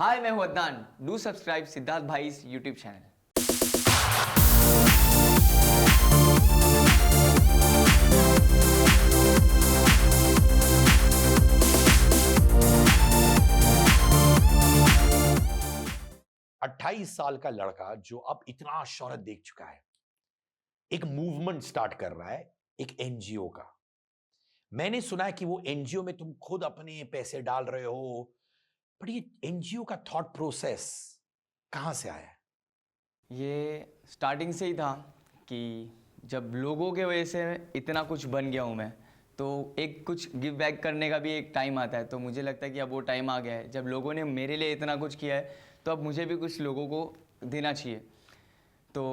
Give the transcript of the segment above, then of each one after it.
हाय, मैं हूं Adnan. Do subscribe Siddharth भाई यूट्यूब चैनल। 28 साल का लड़का जो अब इतना शोहरत देख चुका है, एक मूवमेंट स्टार्ट कर रहा है, एक एनजीओ का। मैंने सुना है कि वो एनजीओ में तुम खुद अपने पैसे डाल रहे हो, बट ये एनजीओ का थॉट प्रोसेस कहां से आया है? ये स्टार्टिंग से ही था कि जब लोगों के वजह से इतना कुछ बन गया हूँ मैं, तो एक कुछ गिव बैक करने का भी एक टाइम आता है। तो मुझे लगता है कि अब वो टाइम आ गया है, जब लोगों ने मेरे लिए इतना कुछ किया है तो अब मुझे भी कुछ लोगों को देना चाहिए। तो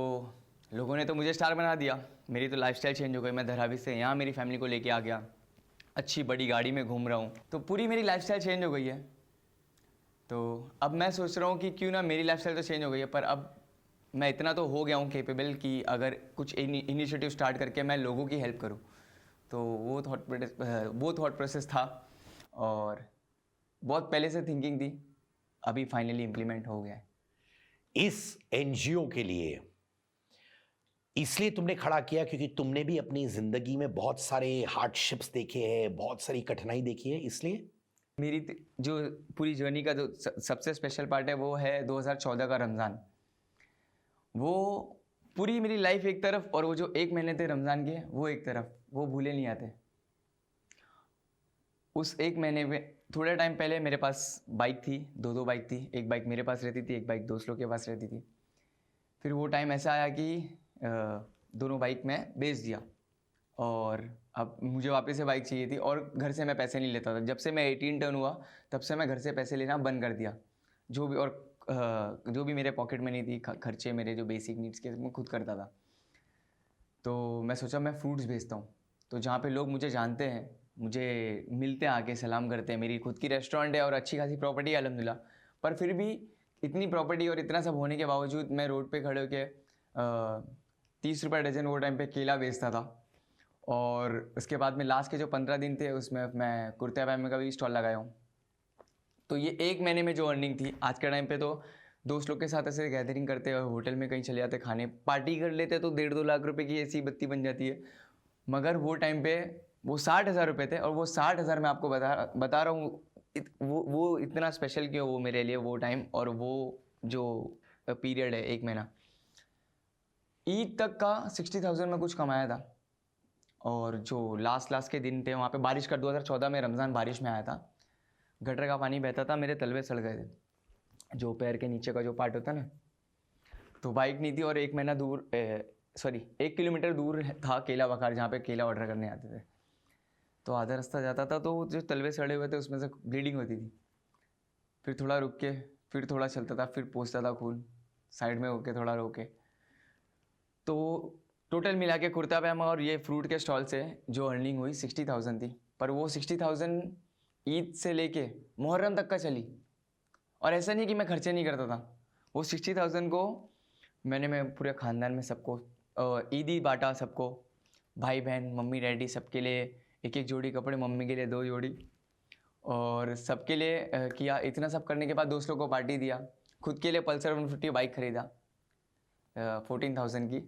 लोगों ने तो मुझे स्टार बना दिया, मेरी तो लाइफस्टाइल चेंज हो गई। मैं धारावी से यहाँ मेरी फैमिली को लेके आ गया, अच्छी बड़ी गाड़ी में घूम रहा हूँ, तो पूरी मेरी लाइफस्टाइल चेंज हो गई है। तो अब मैं सोच रहा हूँ कि क्यों ना, मेरी लाइफस्टाइल तो चेंज हो गई है पर अब मैं इतना तो हो गया हूँ कैपेबल कि अगर कुछ इनिशिएटिव स्टार्ट करके मैं लोगों की हेल्प करूँ। तो वो थॉट प्रोसेस था और बहुत पहले से थिंकिंग थी, अभी फाइनली इम्प्लीमेंट हो गया है। इस एनजीओ के लिए इसलिए तुमने खड़ा किया क्योंकि तुमने भी अपनी जिंदगी में बहुत सारे हार्डशिप्स देखे हैं, बहुत सारी कठिनाई देखी है, इसलिए? मेरी जो पूरी जर्नी का जो सबसे स्पेशल पार्ट है वो है 2014 का रमज़ान। वो पूरी मेरी लाइफ एक तरफ और वो जो एक महीने थे रमज़ान के वो एक तरफ, वो भूले नहीं आते। उस एक महीने में थोड़े टाइम पहले मेरे पास बाइक थी, दो बाइक थी। एक बाइक मेरे पास रहती थी, एक बाइक दोस्त लोग के पास रहती थी। फिर वो टाइम ऐसा आया कि दोनों बाइक मैं बेच दिया और अब मुझे वापस से बाइक चाहिए थी और घर से मैं पैसे नहीं लेता था। जब से मैं 18 टर्न हुआ तब से मैं घर से पैसे लेना बंद कर दिया। जो भी और जो भी मेरे पॉकेट मनी थी, खर्चे मेरे जो बेसिक नीड्स के, मैं खुद करता था। तो मैं सोचा मैं फ्रूट्स बेचता हूँ। तो जहाँ पे लोग मुझे जानते हैं, मुझे मिलते हैं, आके सलाम करते हैं, मेरी खुद की रेस्टोरेंट है और अच्छी खासी प्रॉपर्टी है अल्हम्दुलिल्लाह। पर फिर भी इतनी प्रॉपर्टी और इतना सब होने के बावजूद मैं रोड पे खड़े होकर 30 रुपये डजन वो टाइम पे केला बेचता था। और उसके बाद में लास्ट के जो 15 दिन थे उसमें मैं कुर्ते पैजामे का भी स्टॉल लगाया हूँ। तो ये एक महीने में जो अर्निंग थी, आज के टाइम पे तो दोस्त लोग के साथ ऐसे गैदरिंग करते हैं, होटल में कहीं चले जाते, खाने पार्टी कर लेते तो 1.5-2 लाख रुपए की ऐसी बत्ती बन जाती है। मगर वो टाइम पे वो 60,000 रुपये थे और वो 60,000 मैं आपको बता रहा हूँ वो इतना स्पेशल क्यों वो मेरे लिए वो टाइम और वो जो पीरियड है एक महीना। ईद तक का 60,000 में कुछ कमाया था। और जो लास्ट के दिन थे वहाँ पे बारिश का 2014 में रमज़ान बारिश में आया था, गटर का पानी बहता था, मेरे तलवे सड़ गए थे, जो पैर के नीचे का जो पार्ट होता है ना। तो बाइक नहीं थी और एक महीना दूर 1 किलोमीटर दूर था केला बखार, जहाँ पे केला ऑर्डर करने आते थे। तो आधा रास्ता जाता था तो जो तलवे सड़े हुए थे उसमें से ब्लीडिंग होती थी। फिर थोड़ा रुक के फिर थोड़ा चलता था, फिर पोंछता था खून, साइड में होके थोड़ा रोके। तो टोटल मिला के कुर्ता पैजामा और ये फ्रूट के स्टॉल से जो अर्निंग हुई 60,000 थी। पर वो 60,000 ईद से लेके मुहर्रम तक का चली। और ऐसा नहीं कि मैं खर्चे नहीं करता था, वो 60,000 को मैं पूरे ख़ानदान में सबको ईदी बांटा, सबको, भाई बहन मम्मी डैडी सबके लिए एक एक जोड़ी कपड़े, मम्मी के लिए 2 जोड़ी, और सबके लिए किया। इतना सब करने के बाद दोस्तों को पार्टी दिया, खुद के लिए पल्सर 150 बाइक खरीदा 14,000 की।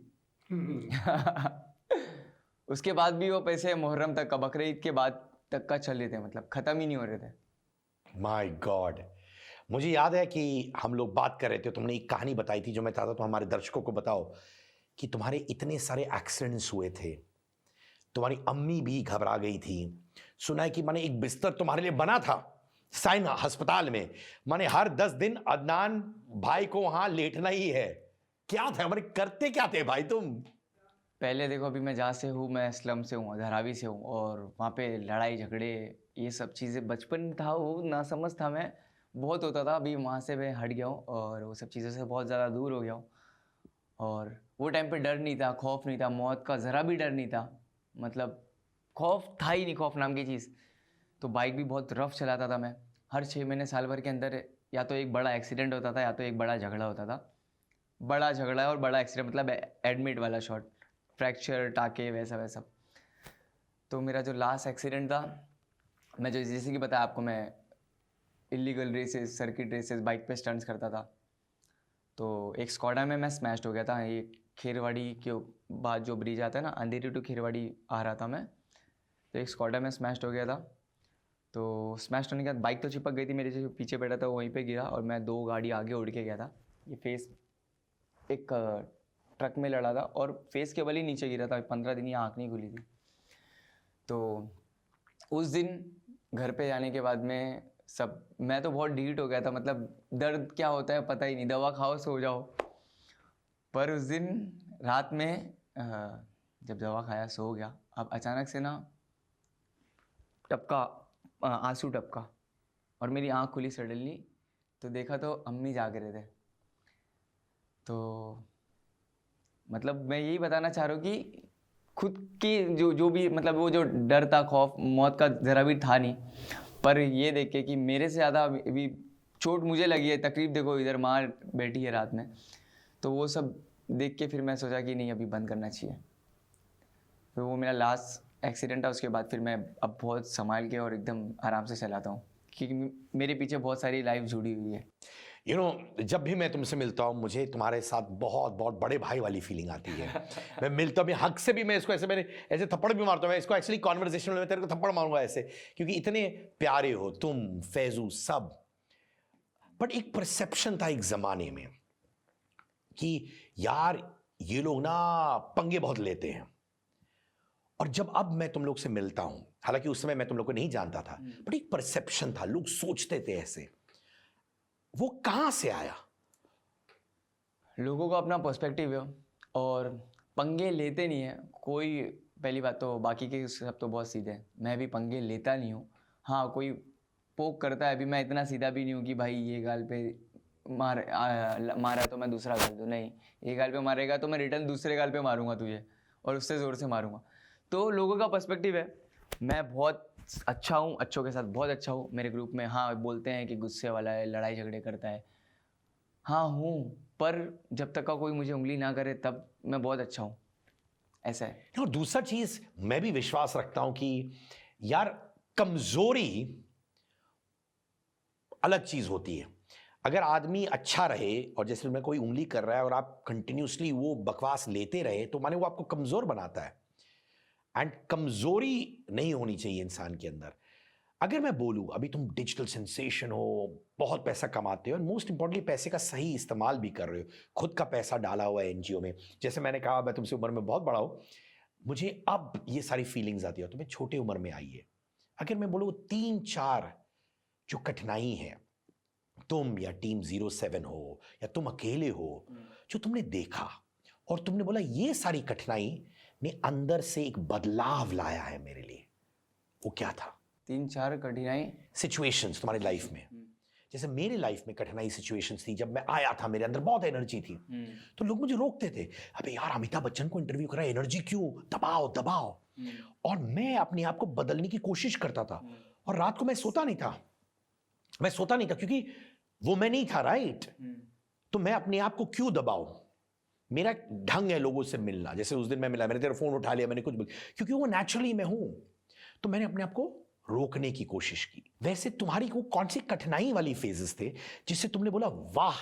उसके बाद भी वो पैसे मुहर्रम तक का, बकरीद के बाद तक का चल रहे थे, मतलब ख़त्म ही नहीं हो रहे थे। माय गॉड, मुझे याद है कि हम लोग बात कर रहे थे, तुमने एक कहानी बताई थी जो मैं चाहता था हमारे दर्शकों को बताओ, कि तुम्हारे इतने सारे एक्सीडेंट्स हुए थे, तुम्हारी अम्मी भी घबरा गई थी। सुना है कि माने एक बिस्तर तुम्हारे लिए बना था साइन अस्पताल में, माने हर 10 दिन अदनान भाई को वहां लेटना ही है। क्या था, माने करते क्या थे भाई तुम? पहले देखो, अभी मैं जहाँ से हूँ, मैं स्लम से हूँ, धारावी से हूँ, और वहाँ पे लड़ाई झगड़े ये सब चीज़ें, बचपन था वो नासमझ था मैं, बहुत होता था। अभी वहाँ से मैं हट गया हूँ और वो सब चीज़ों से बहुत ज़्यादा दूर हो गया हूँ। और वो टाइम पे डर नहीं था, खौफ नहीं था, मौत का ज़रा भी डर नहीं था, मतलब खौफ था ही नहीं, खौफ नाम की चीज़। तो बाइक भी बहुत रफ चलाता था मैं। हर 6 महीने साल भर के अंदर या तो एक बड़ा एक्सीडेंट होता था या तो एक बड़ा झगड़ा होता था। बड़ा झगड़ा और बड़ा एक्सीडेंट मतलब एडमिट वाला शॉट, फ्रैक्चर, टाके, वैसा वैसा। तो मेरा जो लास्ट एक्सीडेंट था, मैं जो जैसे कि बताया आपको, मैं illegal races, circuit races, bike पे स्टंट्स करता था। तो एक स्कॉडा में मैं स्मैश्ड हो गया था। ये खेरवाड़ी के बाद जो ब्रिज आता है ना, अंधेरी टू खेरवाड़ी आ रहा था मैं, तो एक स्कॉडा में स्मैश्ड हो गया था। तो स्मैश्ड होने के बाद बाइक तो चिपक गई थी, मेरे जो पीछे बैठा था वहीं पे गिरा और मैं 2 गाड़ी आगे उड़ के गया था। ये फेस एक ट्रक में लड़ा था और फेस के बल ही नीचे गिरा था। 15 दिन ये आँख नहीं खुली थी। तो उस दिन घर पे जाने के बाद में मैं तो बहुत डीट हो गया था। मतलब दर्द क्या होता है पता ही नहीं, दवा खाओ सो जाओ। पर उस दिन रात में जब दवा खाया सो गया, अब अचानक से ना टपका, आंसू टपका और मेरी आँख खुली सडनली। तो देखा तो अम्मी जाग रहे थे। तो मतलब मैं यही बताना चाह रहा हूँ कि खुद की जो भी मतलब वो जो डर था, खौफ, मौत का ज़रा भी था नहीं। पर ये देख के कि मेरे से ज़्यादा अभी चोट मुझे लगी है, तकलीफ देखो इधर माँ बैठी है रात में, तो वो सब देख के फिर मैं सोचा कि नहीं अभी बंद करना चाहिए। फिर वो मेरा लास्ट एक्सीडेंट था। उसके बाद फिर मैं अब बहुत संभाल के और एकदम आराम से चलाता हूँ, क्योंकि मेरे पीछे बहुत सारी लाइफ जुड़ी हुई है। जब भी मैं तुमसे मिलता हूँ मुझे तुम्हारे साथ बहुत बहुत बड़े भाई वाली फीलिंग आती है। मैं मिलता हूँ हक से भी, मैं इसको मैंने ऐसे थप्पड़ भी मारता हूँ। मैं इसको एक्चुअली कॉन्वर्सेशन में तेरे को थप्पड़ मारूंगा ऐसे, क्योंकि इतने प्यारे हो तुम, फैजू, सब। बट एक परसेप्शन था एक जमाने में कि यार ये लोग ना पंगे बहुत लेते हैं। और जब अब मैं तुम लोग से मिलता हूं, हालांकि उस समय मैं तुम लोग को नहीं जानता था, बट एक परसेप्शन था, लोग सोचते थे ऐसे। वो कहां से आया? लोगों का अपना पर्सपेक्टिव है और पंगे लेते नहीं है कोई। पहली बात तो बाकी के सब तो बहुत सीधे हैं, मैं भी पंगे लेता नहीं हूँ। हाँ, कोई पोक करता है, अभी मैं इतना सीधा भी नहीं हूँ कि भाई ये गाल पे मारा तो मैं दूसरा गाल दूँ। नहीं, ये गाल पे मारेगा तो मैं रिटर्न दूसरे गाल पे मारूंगा तुझे, और उससे ज़ोर से मारूंगा। तो लोगों का पर्सपेक्टिव है। मैं बहुत अच्छा हूँ, अच्छों के साथ बहुत अच्छा हूँ। मेरे ग्रुप में हाँ बोलते हैं कि गुस्से वाला है, लड़ाई झगड़े करता है। हाँ हूँ, पर जब तक का कोई मुझे उंगली ना करे तब मैं बहुत अच्छा हूँ, ऐसा है। और दूसरा चीज मैं भी विश्वास रखता हूं कि यार कमजोरी अलग चीज होती है। अगर आदमी अच्छा रहे और जैसे मैं कोई उंगली कर रहा है और आप कंटिन्यूसली वो बकवास लेते रहे, तो माने वो आपको कमजोर बनाता है। एंड कमजोरी नहीं होनी चाहिए इंसान के अंदर। अगर मैं बोलूं अभी तुम डिजिटल सेंसेशन हो, बहुत पैसा कमाते हो, और मोस्ट इंपॉर्टेंटली पैसे का सही इस्तेमाल भी कर रहे हो, खुद का पैसा डाला हुआ है एनजीओ में। जैसे मैंने कहा मैं तुमसे उम्र में बहुत बड़ा हूं, मुझे अब ये सारी फीलिंग्स आती है, तुम्हें छोटे उम्र में आई है। अगर मैं बोलूं 3-4 जो कठिनाई है, तुम या टीम 07 हो या तुम अकेले हो, जो तुमने देखा और तुमने बोला ये सारी कठिनाई ने अंदर से एक बदलाव लाया है मेरे लिए, वो क्या था? 3-4 कठिनाई सिचुएशंस तुम्हारी लाइफ में। जैसे मेरे लाइफ में कठिनाई सिचुएशंस थी, जब मैं आया था मेरे अंदर बहुत एनर्जी थी, तो लोग मुझे रोकते थे, अबे यार अमिताभ बच्चन को इंटरव्यू कर रहा है, एनर्जी क्यों, दबाओ दबाओ। और मैं अपने आप को बदलने की कोशिश करता था, और रात को मैं सोता नहीं था क्योंकि वो मैं नहीं था, राइट? तो मैं अपने आप को क्यों दबाऊं? मेरा ढंग है लोगों से मिलना। जैसे उस दिन मैं मिला, मैंने तेरा फोन उठा लिया, मैंने कुछ क्योंकि वो नेचुरली मैं हूं, तो मैंने अपने आप को रोकने की कोशिश की। वैसे तुम्हारी वो कौन सी कठिनाई वाली फेजेस थे जिससे तुमने बोला वाह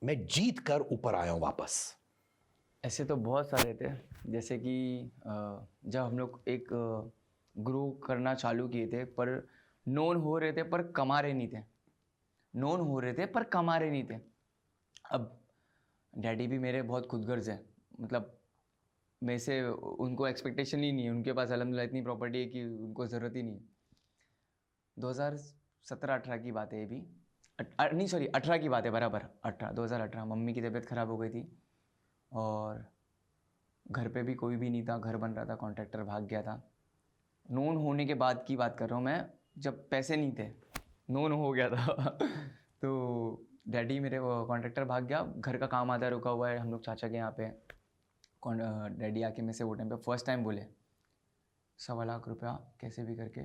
मैं जीत कर ऊपर आया हूं वापस? ऐसे तो बहुत सारे थे। जैसे कि जब हम लोग एक ग्रो करना चालू किए थे, पर नोन हो रहे थे पर कमा रहे नहीं थे। नोन हो रहे थे पर कमा रहे नहीं थे। अब डैडी भी मेरे बहुत खुदगर्ज हैं, मतलब मेरे से उनको एक्सपेक्टेशन ही नहीं है। उनके पास अल्हम्दुलिल्लाह इतनी प्रॉपर्टी है कि उनको ज़रूरत ही नहीं है। 2017-18 की बात है ये भी। नहीं सॉरी 18 की बात है, बराबर 2018। मम्मी की तबीयत ख़राब हो गई थी और घर पे भी कोई भी नहीं था, घर बन रहा था, कॉन्ट्रैक्टर भाग गया था। नोन होने के बाद की बात कर रहा हूँ मैं, जब पैसे नहीं थे, नोन हो गया था। तो डैडी मेरे कॉन्ट्रैक्टर भाग गया, घर का काम आधा रुका हुआ है हम लोग चाचा के यहाँ पे। डैडी आके मेरे से वो टाइम पे फर्स्ट टाइम बोले 1.25 लाख रुपया कैसे भी करके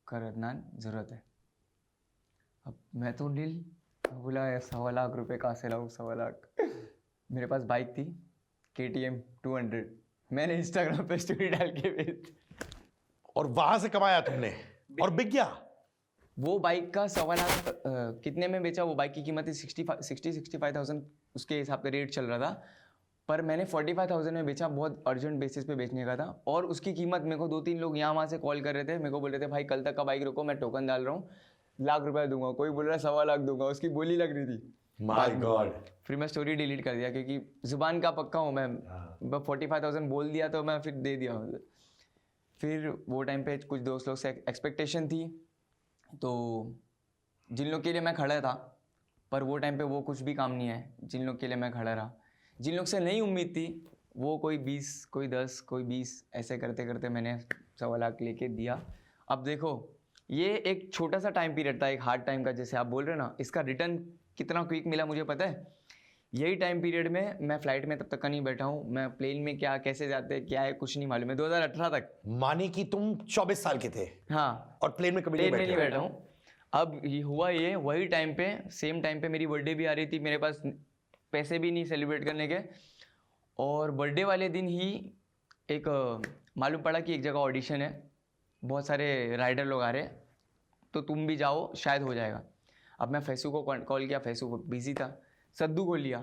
कर अदनान, ज़रूरत है। अब मैं तो नील बोला 1.25 लाख रुपये कहाँ से लाऊँ 1.25 लाख। मेरे पास बाइक थी KTM 200, मैंने इंस्टाग्राम पे स्टोरी डाल के भेज। और वहां से कमाया तुमने और बिक गया? वो बाइक का 1.25 लाख कितने में बेचा, वो बाइक की कीमत थी 65,000 उसके हिसाब से रेट चल रहा था, पर मैंने 45,000 में बेचा, बहुत अर्जेंट बेसिस पे बेचने का था। और उसकी कीमत मेरे को 2-3 लोग यहाँ वहाँ से कॉल कर रहे थे, मेरे को बोल रहे थे भाई कल तक का बाइक रुको, मैं टोकन डाल रहा हूँ, ₹1,00,000 दूंगा, कोई बोल रहा 1.25 लाख दूंगा, उसकी बोली लग रही थी। My God. फिर मैं स्टोरी डिलीट कर दिया क्योंकि जुबान का पक्का हूँ मैं, 45,000 बोल दिया तो मैं फिर दे दिया। फिर वो टाइम पे कुछ दोस्त लोग से एक्सपेक्टेशन थी, तो जिन लोग के लिए मैं खड़ा था, पर वो टाइम पे वो कुछ भी काम नहीं है, जिन लोग के लिए मैं खड़ा रहा, जिन लोग से नहीं उम्मीद थी, वो कोई 20, कोई 10, कोई 20, ऐसे करते करते मैंने 1.25 लाख लेके दिया। अब देखो ये एक छोटा सा टाइम पीरियड था, एक हार्ड टाइम का, जैसे आप बोल रहे हो ना, इसका रिटर्न कितना क्विक मिला मुझे पता है। यही टाइम पीरियड में मैं फ्लाइट में तब तक का नहीं बैठा हूँ, मैं प्लेन में क्या कैसे जाते क्या है कुछ नहीं मालूम है, 2018 तक। माने कि तुम 24 साल के थे हाँ, और प्लेन में कभी प्लेन में नहीं नहीं बैठे बैठा हूँ। अब ये हुआ, ये वही टाइम पे, सेम टाइम पे मेरी बर्थडे भी आ रही थी, मेरे पास पैसे भी नहीं सेलिब्रेट करने के, और बर्थडे वाले दिन ही एक मालूम पड़ा कि एक जगह ऑडिशन है, बहुत सारे राइडर लोग आ रहे हैं, तो तुम भी जाओ शायद हो जाएगा। अब मैं फैसू को कॉल किया, फैसू बिजी था, सद्दू को लिया,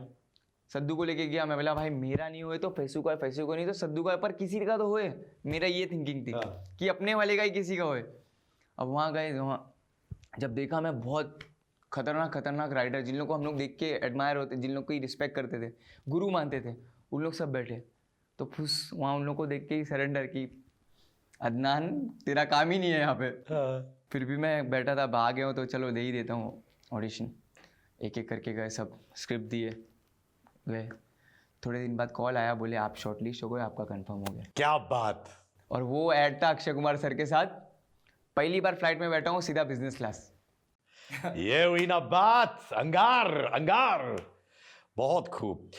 सद्दू को लेके गया, मैं बोला भाई मेरा नहीं हुए तो फैसू का है, फैसू को नहीं तो सद्दू का है, पर किसी का तो होए, मेरा ये थिंकिंग थी कि अपने वाले का ही किसी का होए। अब वहाँ गए, वहाँ जब देखा मैं, बहुत खतरनाक खतरनाक राइडर, जिन लोग को हम लोग देख के एडमायर होते, जिन लोग को रिस्पेक्ट करते थे, गुरु मानते थे, उन लोग सब बैठे, तो फुस वहाँ उन लोग को देख के ही सरेंडर की, अदनान तेरा काम ही नहीं है यहाँ पे। फिर भी मैं बैठा था, आ गया हूँ तो चलो दे ही देता हूँ ऑडिशन। एक एक करके गए, सब स्क्रिप्ट दिए गए, थोड़े दिन बाद कॉल आया, बोले आप शॉर्टलिस्ट हो गए, आपका कंफर्म हो गया। क्या बात। और वो ऐड था अक्षय कुमार सर के साथ, पहली बार फ्लाइट में बैठा हूँ सीधा बिजनेस क्लास। ये हुई ना बात, अंगार अंगार, बहुत खूब।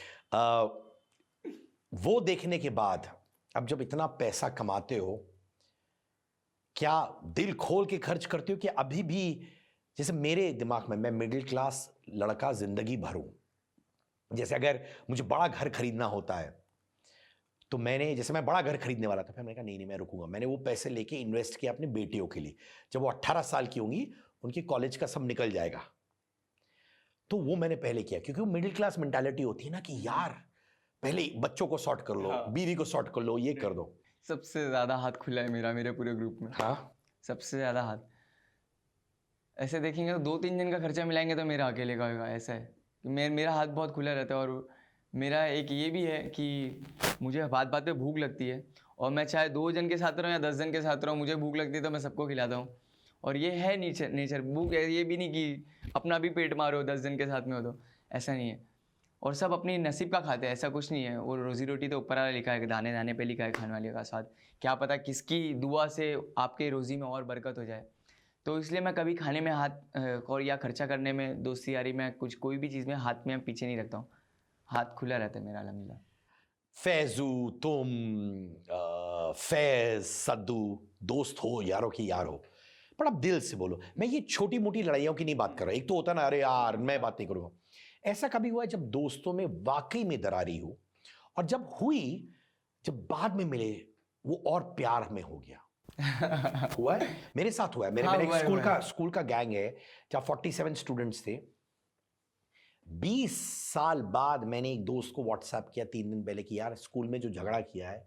वो देखने के बाद अब जब इतना पैसा कमाते हो, क्या दिल खोल के खर्च करते हो कि अभी भी, जैसे मेरे दिमाग में, मैं मिडिल क्लास लड़का जिंदगी भर हूं, जैसे अगर मुझे बड़ा घर खरीदना होता है तो जैसे मैं बड़ा घर खरीदने वाला था, फिर मैंने कहा नहीं मैं रुकूंगा, मैंने वो पैसे लेके इन्वेस्ट किया अपने बेटियों के लिए, जब वो 18 साल की होंगी उनकी कॉलेज का सब निकल जाएगा, तो वो मैंने पहले किया, क्योंकि वो मिडिल क्लास मेंटालिटी होती है ना कि यार पहले बच्चों को सॉर्ट कर लो, बीवी को सॉर्ट कर लो, ये कर दो। सबसे ज़्यादा हाथ खुला है मेरा, मेरे पूरे ग्रुप में। हाँ, सबसे ज़्यादा हाथ, ऐसे देखेंगे तो 2-3 जन का खर्चा मिलाएंगे तो मेरा अकेले का होगा, ऐसा है कि मेरा हाथ बहुत खुला रहता है। और मेरा एक ये भी है कि मुझे बात बात पे भूख लगती है, और मैं चाहे 2 जन के साथ रहूँ या 10 जन के साथ रहूँ, मुझे भूख लगती है तो मैं सबको खिलाता हूँ। और ये है नेचर भूख है, ये भी नहीं कि अपना भी पेट मारो 10 जन के साथ में हो, तो ऐसा नहीं है। और सब अपनी नसीब का खाते हैं, ऐसा कुछ नहीं है। वो रोजी रोटी तो ऊपर वाला लिखा है, दाने दाने पे लिखा है खाने वाले का स्वाद, क्या पता किसकी दुआ से आपके रोज़ी में और बरकत हो जाए। तो इसलिए मैं कभी खाने में हाथ और या खर्चा करने में, दोस्ती यारी में, कुछ कोई भी चीज़ में हाथ में पीछे नहीं रखता हूँ, हाथ खुला रहता है मेरा अल्हम्दुलिल्लाह। फैजू, तुम, फैज, सद्दू, दोस्त हो, यारों की यार हो, पर अब दिल से बोलो, मैं ये छोटी मोटी लड़ाइयों की नहीं बात कर रहा, एक तो होता ना अरे यार मैं बात नहीं करूँगा, ऐसा कभी हुआ है जब दोस्तों में वाकई में दरारी हो, और जब हुई, जब बाद में मिले वो और प्यार में हो गया? हुआ है, मेरे साथ हुआ है। हाँ, मेरे हुआ है, हुआ है। स्कूल का गैंग है जहाँ 47 स्टूडेंट्स थे। 20 साल बाद मैंने एक दोस्त को व्हाट्सएप किया 3 दिन पहले कि यार स्कूल में जो झगड़ा किया है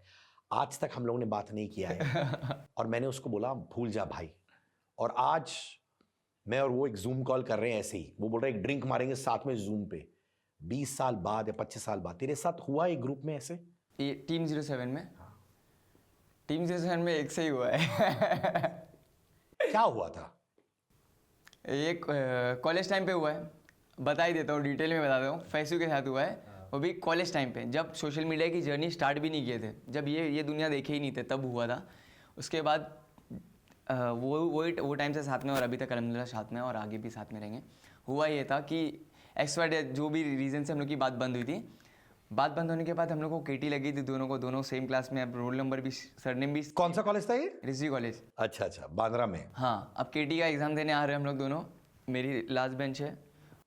आज तक हम लोगों ने बात नहीं किया है, और मैंने उसको बोला भूल जा भाई। और आज मैं और वो एक जूम कॉल कर रहे हैं ऐसे ही, वो बोल रहे एक ड्रिंक मारेंगे साथ में जूम पे। 20 साल बाद या 25 साल बाद तेरे साथ हुआ एक ग्रुप में ऐसे? ये टीम 07 में, टीम 07 में एक से ही हुआ है। क्या हुआ था? ये कॉलेज टाइम पे हुआ है, बता ही देता हूँ, डिटेल में बता देता हूँ। फैसू के साथ हुआ है, वो भी कॉलेज टाइम पे, जब सोशल मीडिया की जर्नी स्टार्ट भी नहीं किए थे, जब ये दुनिया देखे ही नहीं थे, तब हुआ था। उसके बाद वो टाइम से साथ में, और अभी तक अल्हम्दुलिल्लाह साथ में, और आगे भी साथ में रहेंगे। हुआ ये था कि एक्सवाइड जो भी रीज़न से हम लोग की बात बंद हुई थी, बात बंद होने के बाद हम लोग को केटी लगी थी दोनों सेम क्लास में, अब रोल नंबर भी, सरनेम भी। कौन सा कॉलेज था ये? रिजवी कॉलेज। अच्छा, बांद्रा में। हाँ, अब केटी का एग्ज़ाम देने आ रहे हैं हम लोग दोनों, मेरी लास्ट बेंच है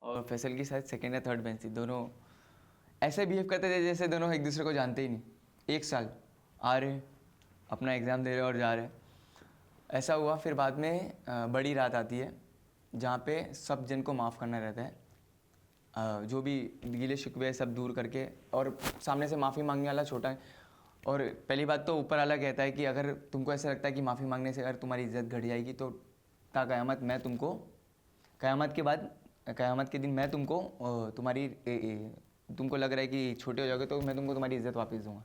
और फैसल की शायद सेकेंड या थर्ड बेंच थी। दोनों ऐसे बिहेव करते थे जैसे दोनों एक दूसरे को जानते ही नहीं। 1 साल आ रहे, अपना एग्ज़ाम दे रहे और जा रहे, ऐसा हुआ। फिर बाद में बड़ी रात आती है, जहाँ पे सब जन को माफ़ करना रहता है, जो भी गिले शिकवे सब दूर करके, और सामने से माफ़ी मांगने वाला छोटा है। और पहली बात तो ऊपर वाला कहता है कि अगर तुमको ऐसा लगता है कि माफ़ी मांगने से अगर तुम्हारी इज्जत घट जाएगी तो ता क़यामत मैं तुमको, क़यामत के बाद, क़यामत के दिन मैं तुमको तुमको लग रहा है कि छोटे हो जाओगे तो मैं तुमको तुम्हारी इज्जत वापस दूंगा।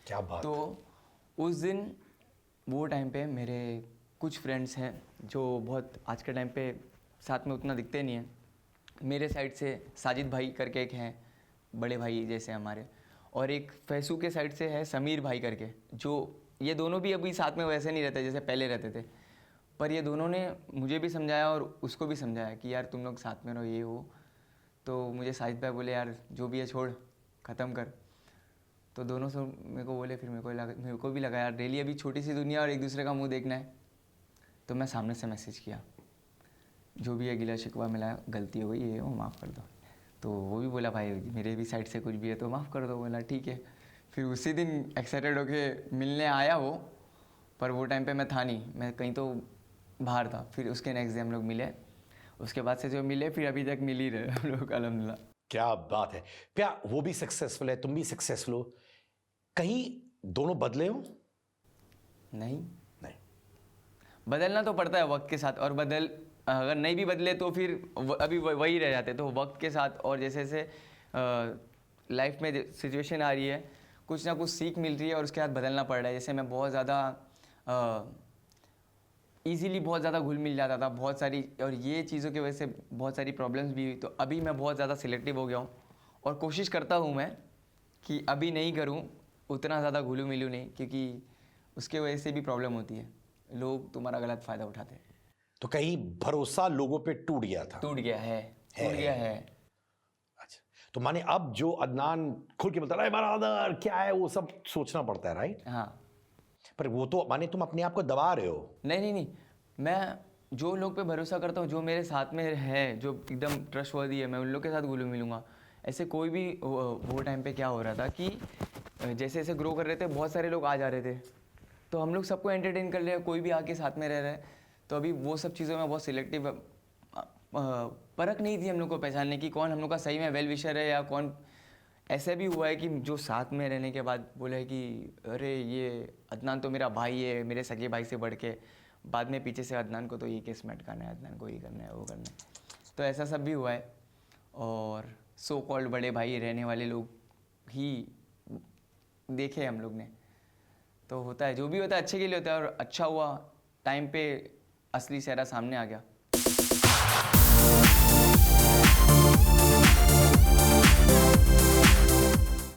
क्या बात। तो उस दिन वो टाइम पे मेरे कुछ फ्रेंड्स हैं जो बहुत आज के टाइम पे साथ में उतना दिखते नहीं हैं। मेरे साइड से साजिद भाई करके एक हैं, बड़े भाई जैसे हमारे, और एक फैसू के साइड से है समीर भाई करके, जो ये दोनों भी अभी साथ में वैसे नहीं रहते जैसे पहले रहते थे। पर ये दोनों ने मुझे भी समझाया और उसको भी समझाया कि यार तुम लोग साथ में रहो, ये हो। तो मुझे साजिद भाई बोले यार जो भी है छोड़, ख़त्म कर। तो दोनों से मेरे को बोले, फिर मेरे को भी लगा यार डेली अभी छोटी सी दुनिया और एक दूसरे का मुंह देखना है। तो मैं सामने से मैसेज किया, जो भी है गिला शिकवा मिला, गलती हो गई, ये वो माफ़ कर दो। तो वो भी बोला भाई मेरे भी साइड से कुछ भी है तो माफ़ कर दो। बोला ठीक है। फिर उसी दिन एक्साइटेड होके मिलने आया वो, पर वो टाइम पे मैं था नहीं, मैं कहीं तो बाहर था। फिर उसके नेक्स्ट डे हम लोग मिले, उसके बाद से जो मिले फिर अभी तक मिल ही रहे हम लोग, अल्हम्दुलिल्लाह। क्या बात है। क्या वो भी सक्सेसफुल है, तुम भी सक्सेसफुल हो, कहीं दोनों बदले हो? नहीं, नहीं। बदलना तो पड़ता है वक्त के साथ, और अगर नहीं भी बदले तो फिर अभी वही रह जाते। तो वक्त के साथ और जैसे जैसे लाइफ में सिचुएशन आ रही है, कुछ ना कुछ सीख मिल रही है और उसके बाद बदलना पड़ रहा है। जैसे मैं बहुत ज़्यादा ईज़िली बहुत ज़्यादा घुल मिल जाता था बहुत सारी, और ये चीज़ों की वजह से बहुत सारी प्रॉब्लम्स भी हुई। तो अभी मैं बहुत ज़्यादा सिलेक्टिव हो गया हूँ और कोशिश करता हूँ मैं कि अभी नहीं करूँ उतना ज़्यादा घुलूँ मिलूँ नहीं, क्योंकि उसके वजह से भी प्रॉब्लम होती है, लोग तुम्हारा गलत फ़ायदा उठाते हैं। तो कहीं भरोसा लोगों पे टूट गया था? टूट गया है, टूट गया है। अच्छा, तो माने अब जो अदनान खुल के बोलता है बरादर क्या है, वो सब सोचना पड़ता है, राइट? हाँ, पर वो तो माने तुम अपने आप को दबा रहे हो। नहीं नहीं नहीं, मैं जो लोग पे भरोसा करता हूँ, जो मेरे साथ में है, जो एकदम ट्रस्टवर्दी है, मैं उन लोग के साथ घुलूँ मिलूँगा। ऐसे कोई भी वो टाइम पे क्या हो रहा था कि जैसे जैसे ग्रो कर रहे थे बहुत सारे लोग आ जा रहे थे, तो हम लोग सबको एंटरटेन कर रहे हैं, कोई भी आके साथ में रह रहा है। तो अभी वो सब चीज़ों में बहुत सिलेक्टिव, परख नहीं थी हम लोग को पहचानने की कौन हम लोग का सही में वेल विशर है या कौन। ऐसे भी हुआ है कि जो साथ में रहने के बाद बोले कि अरे ये अदनान तो मेरा भाई है, मेरे सगे भाई से बढ़ के, बाद में पीछे से अदनान को तो ये केस में अटकाना है, अदनान को ये करना है, वो करना है। तो ऐसा सब भी हुआ है। और सो कॉल्ड बड़े भाई रहने वाले लोग ही देखे हम लोग ने। तो होता है, जो भी होता है अच्छे के लिए होता है, और अच्छा हुआ टाइम पे असली चेहरा सामने आ गया।